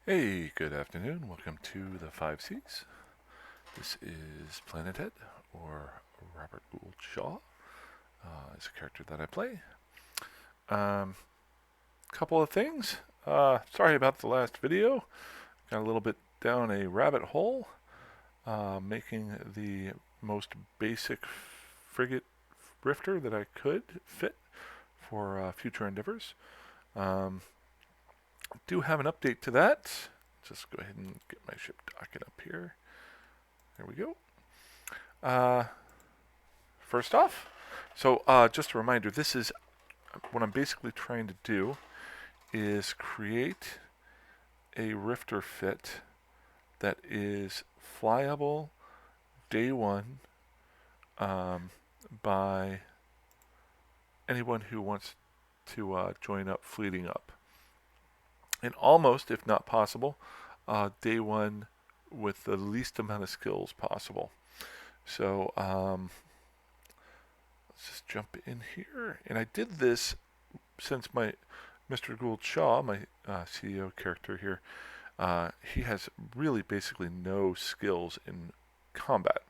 Hey, good afternoon. Welcome to the Five Cs. This is Planet Head, or Robert Gould Shaw, is a character that I play. Couple of things. Sorry about the last video. Got a little bit down a rabbit hole, making the most basic frigate rifter that I could fit for future endeavors. Do have an update to that. Just go ahead and get my ship docket up here. There we go. First off, just a reminder, this is what I'm basically trying to do is create a rifter fit that is flyable day one by anyone who wants to join up fleeting up. And almost, if not possible, day one with the least amount of skills possible. So let's just jump in here. And I did this since my Mr. Gould Shaw, my CEO character here, he has really basically no skills in combat.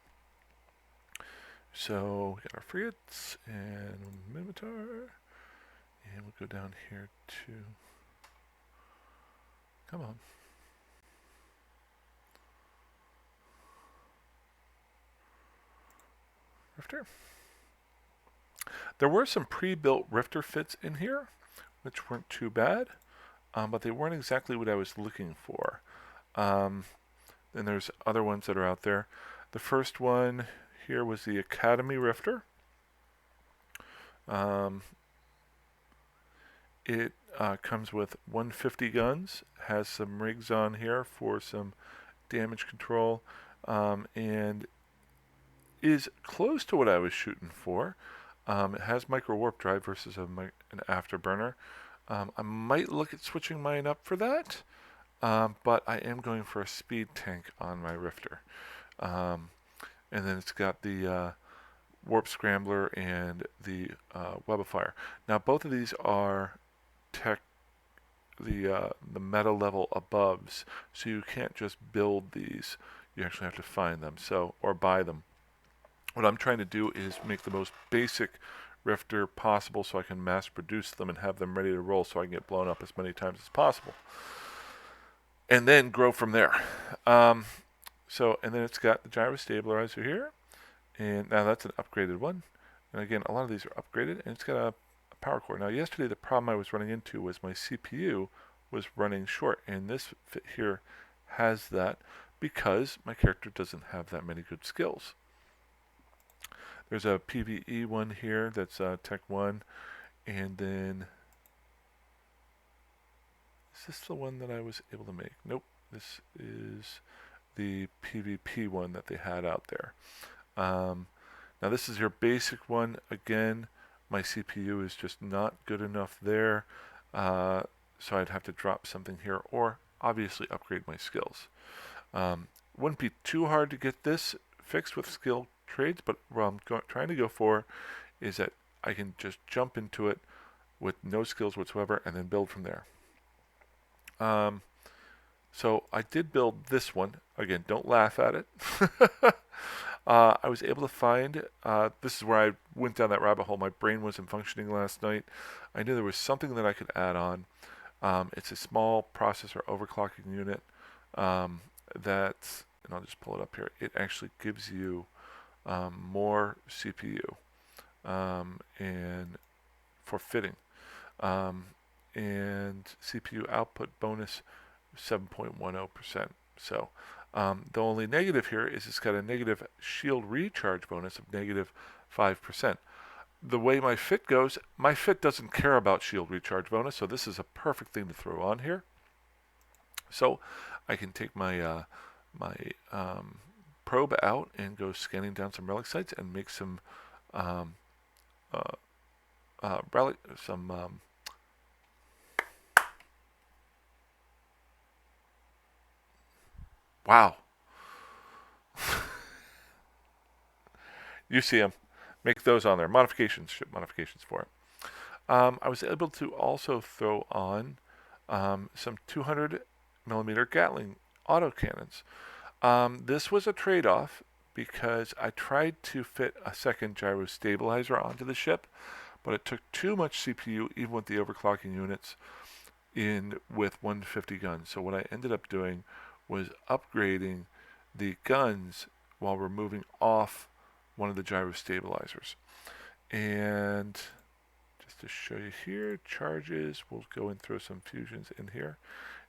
So we got our frigates and Minotaur, and we'll go down here to. Come on. Rifter. There were some pre-built Rifter fits in here, which weren't too bad, but they weren't exactly what I was looking for. And there's other ones that are out there. The first one here was the Academy Rifter. It comes with 150 guns, has some rigs on here for some damage control, and is close to what I was shooting for. It has micro warp drive versus an afterburner. I might look at switching mine up for that, but I am going for a speed tank on my Rifter. And then it's got the warp scrambler and the web of fire. Now both of these are the meta level aboves, so you can't just build these. You actually have to find them, or buy them. What I'm trying to do is make the most basic Rifter possible so I can mass produce them and have them ready to roll so I can get blown up as many times as possible. And then grow from there. And then it's got the gyro stabilizer here. And now that's an upgraded one. And again, a lot of these are upgraded. And it's got a power core. Now yesterday the problem I was running into was my CPU was running short. And this fit here has that because my character doesn't have that many good skills. There's a PvE one here that's Tech 1, and then is this the one that I was able to make? Nope, this is the PvP one that they had out there. Now this is your basic one. Again, my CPU is just not good enough there, so I'd have to drop something here or obviously upgrade my skills. Wouldn't be too hard to get this fixed with skill trades, but what I'm trying to go for is that I can just jump into it with no skills whatsoever and then build from there. So I did build this one. Again, don't laugh at it. I was able to find, this is where I went down that rabbit hole. My brain wasn't functioning last night. I knew there was something that I could add on. It's a small processor overclocking unit that, and I'll just pull it up here, it actually gives you more CPU and for fitting, and CPU output bonus 7.10%. So the only negative here is it's got a negative shield recharge bonus of negative 5%. The way my fit goes, my fit doesn't care about shield recharge bonus, so this is a perfect thing to throw on here. So I can take my probe out and go scanning down some relic sites and make some wow. You see them. Make those on there. Modifications, ship modifications for it. I was able to also throw on some 200 millimeter Gatling autocannons. This was a trade-off because I tried to fit a second gyro stabilizer onto the ship, but it took too much CPU even with the overclocking units in with 150 guns. So what I ended up doing was upgrading the guns while removing off one of the gyro stabilizers. And just to show you here, charges, we'll go and throw some fusions in here.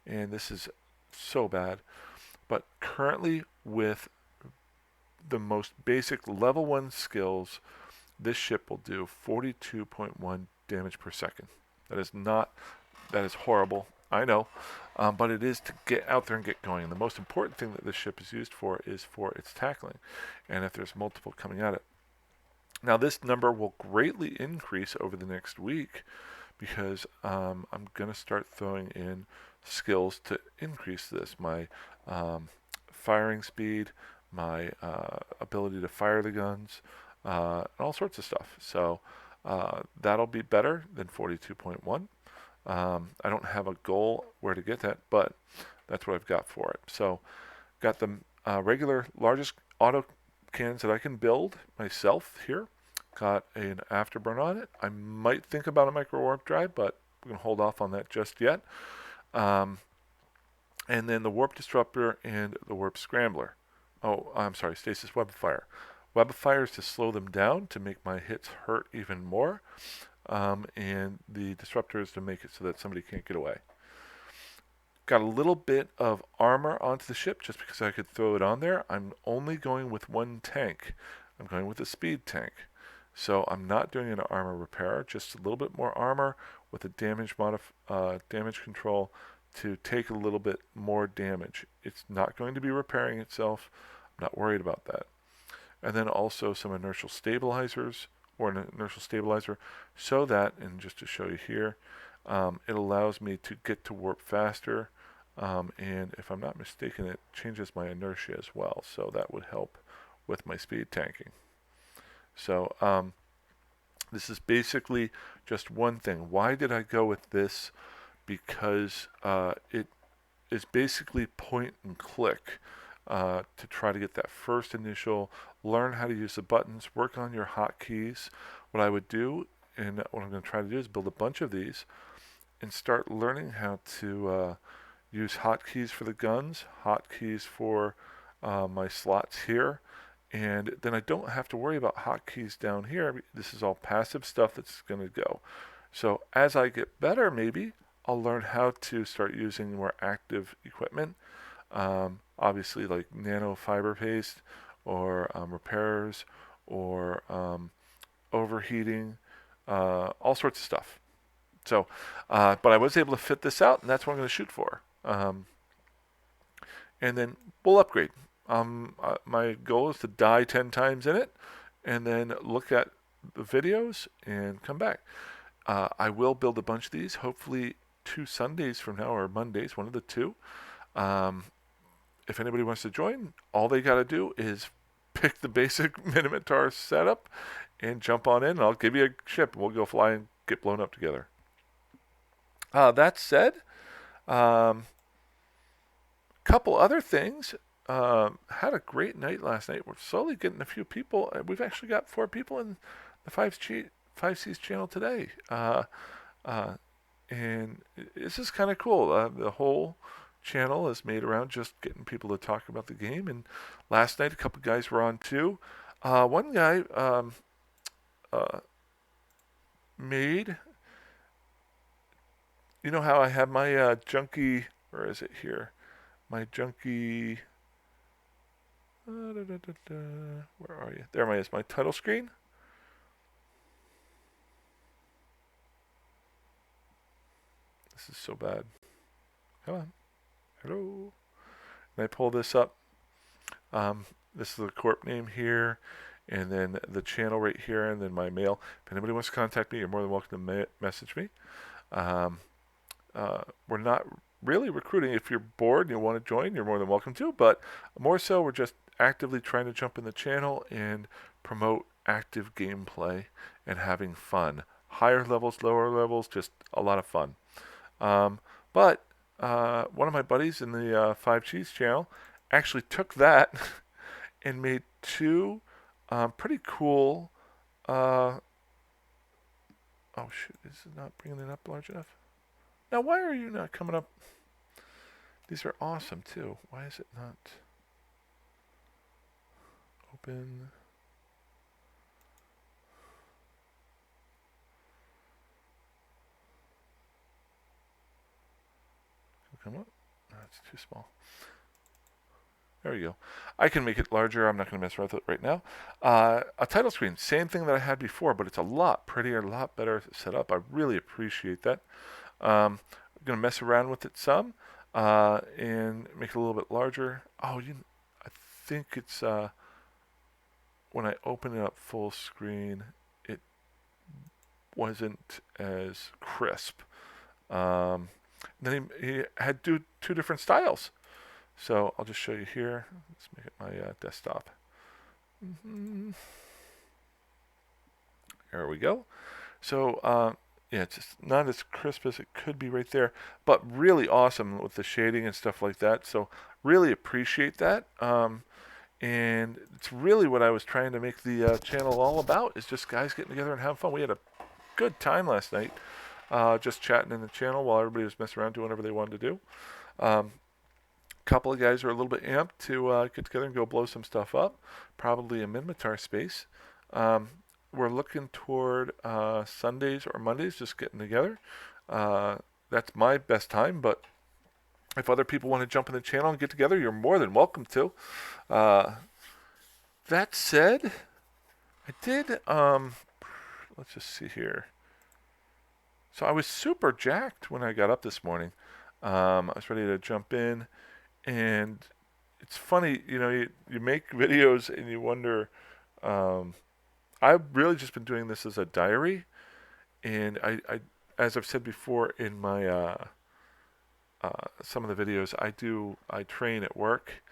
And this is so bad. But currently with the most basic level 1 skills, this ship will do 42.1 damage per second. That is horrible, I know, but it is to get out there and get going. And the most important thing that this ship is used for is for its tackling, and if there's multiple coming at it. Now this number will greatly increase over the next week because I'm going to start throwing in skills to increase this. My firing speed, my ability to fire the guns, and all sorts of stuff. So that'll be better than 42.1. I don't have a goal where to get that, but that's what I've got for it. So got the regular largest auto cannons that I can build myself here. Got an afterburn on it. I might think about a micro warp drive, but we're going to hold off on that just yet. And then the warp disruptor and the warp scrambler. Oh, I'm sorry, stasis web of fire. Web of fire is to slow them down to make my hits hurt even more. And the disruptor is to make it so that somebody can't get away. Got a little bit of armor onto the ship just because I could throw it on there. I'm only going with one tank. I'm going with a speed tank. So I'm not doing an armor repair, just a little bit more armor with a damage control to take a little bit more damage. It's not going to be repairing itself. I'm not worried about that. And then also some inertial stabilizers, or an inertial stabilizer, so that, and just to show you here, it allows me to get to warp faster, and if I'm not mistaken, it changes my inertia as well, so that would help with my speed tanking. So this is basically just one thing. Why did I go with this? Because it is basically point and click to try to get that first initial, learn how to use the buttons, work on your hotkeys. What I would do, and what I'm going to try to do, is build a bunch of these and start learning how to use hotkeys for the guns, hotkeys for my slots here, and then I don't have to worry about hotkeys down here. This is all passive stuff that's going to go. So as I get better, maybe I'll learn how to start using more active equipment. Obviously like nano fiber paste, or repairs, or overheating, all sorts of stuff. So, but I was able to fit this out, and that's what I'm going to shoot for. And then we'll upgrade. My goal is to die 10 times in it, and then look at the videos and come back. I will build a bunch of these, hopefully 2 Sundays from now, or Mondays, one of the two. If anybody wants to join, all they got to do is pick the basic Minotaur setup and jump on in, and I'll give you a ship, and we'll go fly and get blown up together. That said, couple other things. Had a great night last night. We're slowly getting a few people. We've actually got 4 people in the 5Cs channel today. And this is kind of cool. The whole channel is made around just getting people to talk about the game. And last night, a couple guys were on too. One guy made, you know how I have my junky, where is it here? My junky, where are you? There is my title screen. This is so bad. Come on. Hello. And I pull this up. This is the corp name here, and then the channel right here, and then my mail. If anybody wants to contact me, you're more than welcome to message me. We're not really recruiting. If you're bored and you want to join, you're more than welcome to, but more so we're just actively trying to jump in the channel and promote active gameplay and having fun. Higher levels, lower levels, just a lot of fun. But one of my buddies in the Five Cheese channel actually took that and made two pretty cool. Oh shoot! Is it not bringing it up large enough? Now, why are you not coming up? These are awesome too. Why is it not open? Come up? That's too small. There you go. I can make it larger. I'm not going to mess around with it right now. A title screen, same thing that I had before, but it's a lot prettier, a lot better set up. I really appreciate that. I'm going to mess around with it some and make it a little bit larger. Oh, I think it's when I open it up full screen, it wasn't as crisp. Then he had two different styles. So I'll just show you here. Let's make it my desktop. There we go. So yeah, it's just not as crisp as it could be right there, but really awesome with the shading and stuff like that. So really appreciate that. And it's really what I was trying to make the channel all about, is just guys getting together and having fun. We had a good time last night, just chatting in the channel while everybody was messing around doing whatever they wanted to do. Couple of guys are a little bit amped to get together and go blow some stuff up, probably a Minmatar space. We're looking toward Sundays or Mondays, just getting together. That's my best time, but if other people want to jump in the channel and get together, you're more than welcome to. That said, I did, let's just see here. So I was super jacked when I got up this morning. I was ready to jump in. And it's funny, you make videos and you wonder, I've really just been doing this as a diary. And I as I've said before in my, some of the videos, I train at work.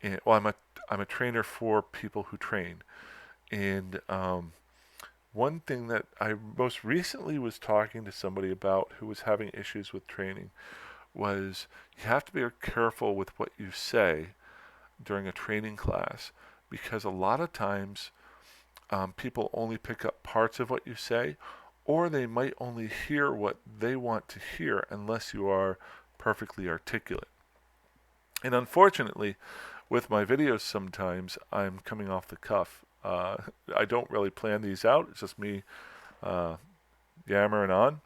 And, well, I'm a trainer for people who train. And, one thing that I most recently was talking to somebody about who was having issues with training was you have to be careful with what you say during a training class, because a lot of times people only pick up parts of what you say, or they might only hear what they want to hear unless you are perfectly articulate. And unfortunately, with my videos sometimes I'm coming off the cuff. I don't really plan these out. It's just me yammering on.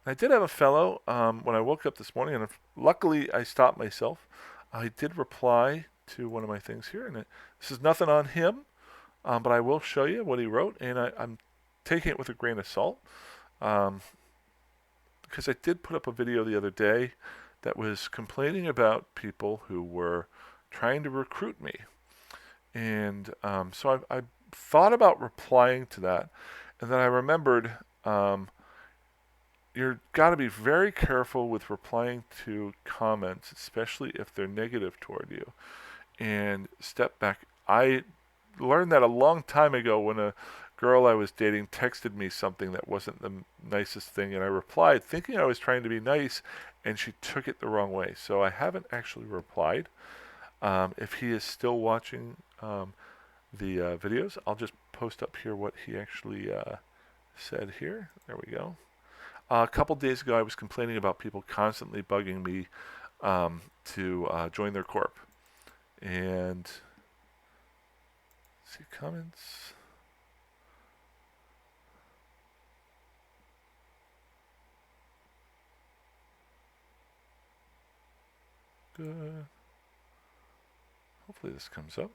I did have a fellow, when I woke up this morning, and luckily I stopped myself. I did reply to one of my things here, and this is nothing on him, but I will show you what he wrote, and I'm taking it with a grain of salt, because I did put up a video the other day that was complaining about people who were trying to recruit me. And so I thought about replying to that, and then I remembered you've got to be very careful with replying to comments, especially if they're negative toward you, and step back. I learned that a long time ago when a girl I was dating texted me something that wasn't the nicest thing, and I replied thinking I was trying to be nice, and she took it the wrong way. So I haven't actually replied. If he is still watching the videos, I'll just post up here what he actually said here. There we go. A couple days ago, I was complaining about people constantly bugging me to join their corp. And let's see, comments. Good. Hopefully this comes up.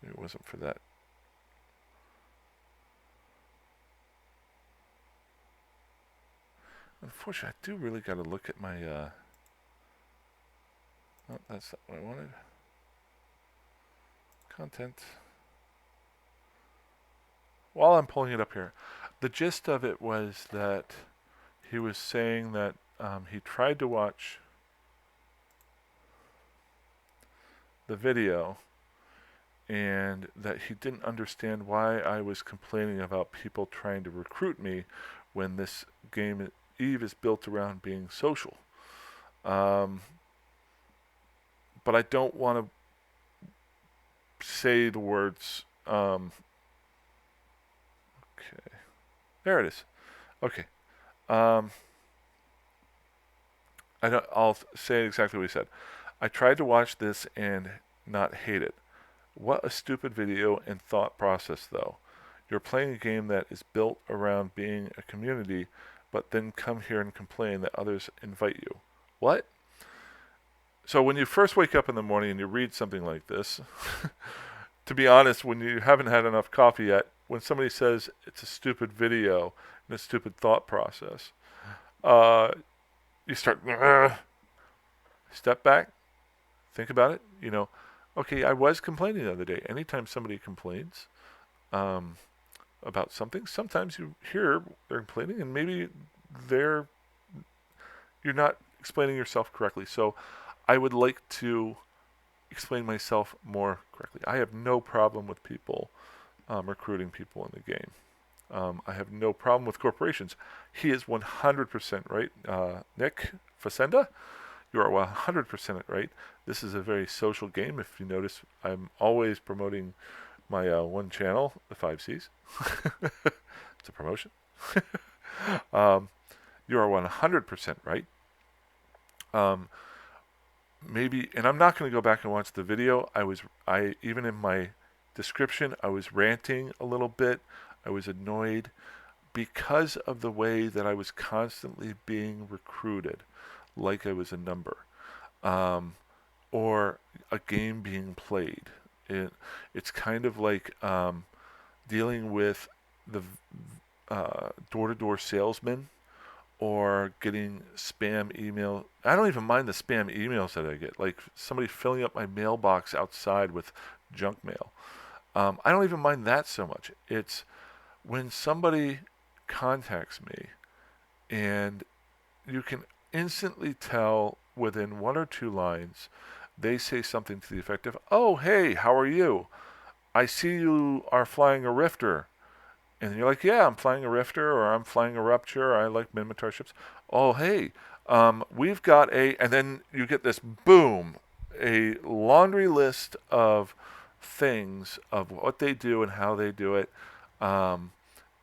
Maybe it wasn't for that. Unfortunately, I do really got to look at my, oh, that's not what I wanted. Content. While I'm pulling it up here, the gist of it was that he was saying that he tried to watch the video and that he didn't understand why I was complaining about people trying to recruit me when this game, EVE, is built around being social. Um, but I don't want to say the words. Okay, there it is. Okay. Um, I'll say exactly what he said. I tried to watch this and not hate it. What a stupid video and thought process, though. You're playing a game that is built around being a community, but then come here and complain that others invite you. What? So when you first wake up in the morning and you read something like this, to be honest, when you haven't had enough coffee yet, when somebody says it's a stupid video and a stupid thought process, uh, you start, step back, think about it. Okay, I was complaining the other day. Anytime somebody complains um, about something, sometimes you hear they're complaining, and maybe they're you're not explaining yourself correctly. So I would like to explain myself more correctly. I have no problem with people recruiting people in the game. I have no problem with corporations. He is 100% right. Nick Facenda, you are 100% right. This is a very social game. If you notice, I'm always promoting my one channel, the 5Cs. It's a promotion. um, you are 100% right. Maybe, and I'm not going to go back and watch the video. I even in my description, I was ranting a little bit. I was annoyed because of the way that I was constantly being recruited, like I was a number, or a game being played. It's kind of like dealing with the door-to-door salesman or getting spam email. I don't even mind the spam emails that I get, like somebody filling up my mailbox outside with junk mail. I don't even mind that so much. It's when somebody contacts me and you can instantly tell within one or two lines, they say something to the effect of, "Oh, hey, how are you? I see you are flying a Rifter." And you're like, "Yeah, I'm flying a Rifter, or I'm flying a Rupture, or I like Minmatar ships." "Oh, hey, we've got a," and then you get this boom, a laundry list of things of what they do and how they do it. Um,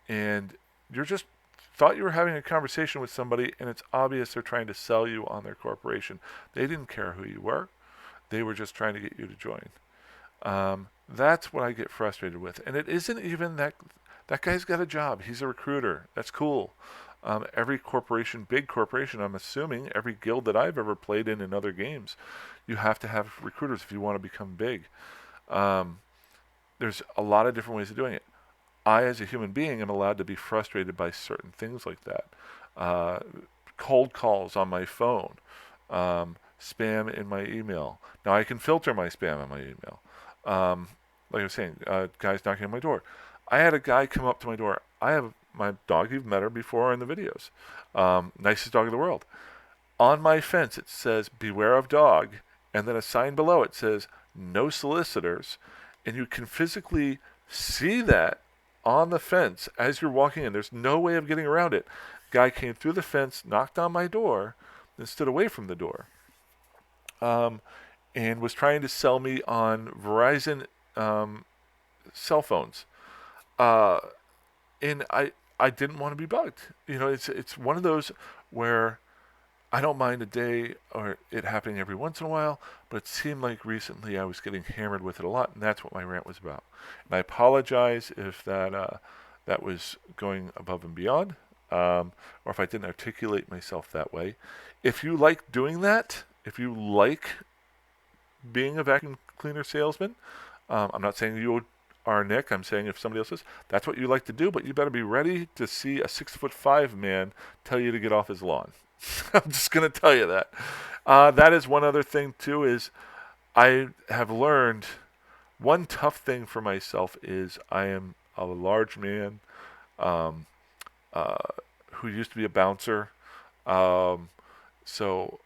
and you're just thought you were having a conversation with somebody, and it's obvious they're trying to sell you on their corporation. They didn't care who you were. They were just trying to get you to join. That's what I get frustrated with. And it isn't even that guy's got a job. He's a recruiter. That's cool. Every corporation, big corporation, I'm assuming, every guild that I've ever played in other games, you have to have recruiters if you want to become big. There's a lot of different ways of doing it. I, as a human being, am allowed to be frustrated by certain things like that. Uh, Cold calls on my phone, spam in my email. Now I can filter my spam in my email. Like I was saying, guys knocking on my door. I had a guy come up to my door. I have my dog. You've met her before in the videos. Nicest dog in the world. On my fence, it says "Beware of dog," and then a sign below it says "No solicitors," and you can physically see that on the fence as you're walking in. There's no way of getting around it. Guy came through the fence, knocked on my door, and stood away from the door, and was trying to sell me on Verizon cell phones. Uh, and I didn't want to be bugged. It's one of those where I don't mind a day or it happening every once in a while, but it seemed like recently I was getting hammered with it a lot, and that's what my rant was about. And I apologize if that was going above and beyond, or if I didn't articulate myself that way. If you like doing that, if you like being a vacuum cleaner salesman, I'm not saying you are Nick. I'm saying if somebody else is, that's what you like to do, but you better be ready to see a 6'5" man tell you to get off his lawn. I'm just going to tell you that. That is one other thing too. Is I have learned one tough thing for myself is I am a large man um, uh, who used to be a bouncer. Um, so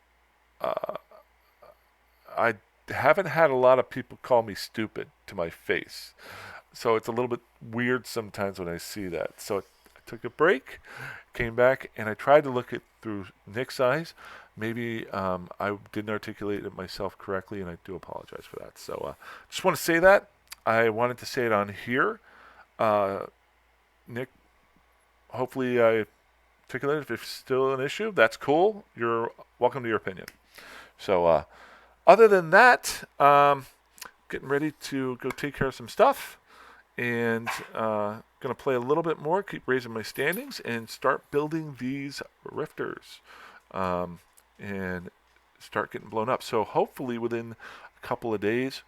I haven't had a lot of people call me stupid to my face. So it's a little bit weird sometimes when I see that. So took a break, came back, and I tried to look it through Nick's eyes. Maybe I didn't articulate it myself correctly, and I do apologize for that. So just want to say that. I wanted to say it on here. Nick, hopefully I articulated. If it's still an issue, that's cool. You're welcome to your opinion. So other than that, getting ready to go take care of some stuff, and gonna play a little bit more, keep raising my standings, and start building these rifters, and start getting blown up. So hopefully within a couple of days,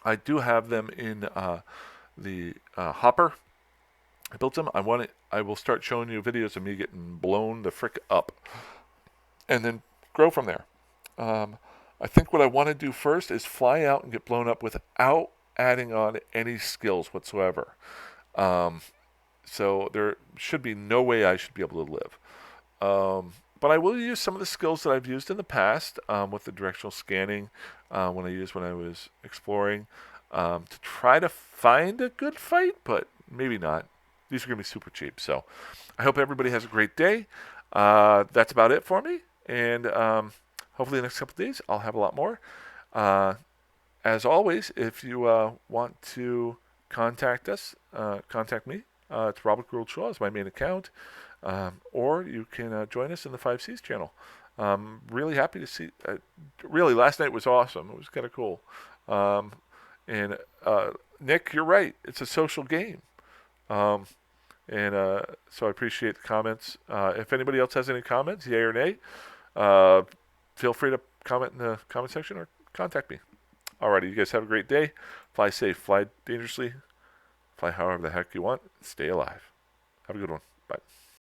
I do have them in the hopper. I built them. I will start showing you videos of me getting blown the frick up, and then grow from there. I think what I want to do first is fly out and get blown up without adding on any skills whatsoever. So there should be no way I should be able to live. But I will use some of the skills that I've used in the past with the directional scanning when I was exploring to try to find a good fight, but maybe not. These are going to be super cheap. So I hope everybody has a great day. That's about it for me. And hopefully the next couple of days I'll have a lot more. As always, if you want to contact us, contact me. It's Robert Gould Shaw is my main account. Or you can join us in the 5Cs channel. Really happy to see. Really, last night was awesome. It was kind of cool. And Nick, you're right. It's a social game. So I appreciate the comments. If anybody else has any comments, yay or nay, feel free to comment in the comment section or contact me. Alrighty, you guys have a great day. Fly safe, fly dangerously, fly however the heck you want, stay alive. Have a good one. Bye.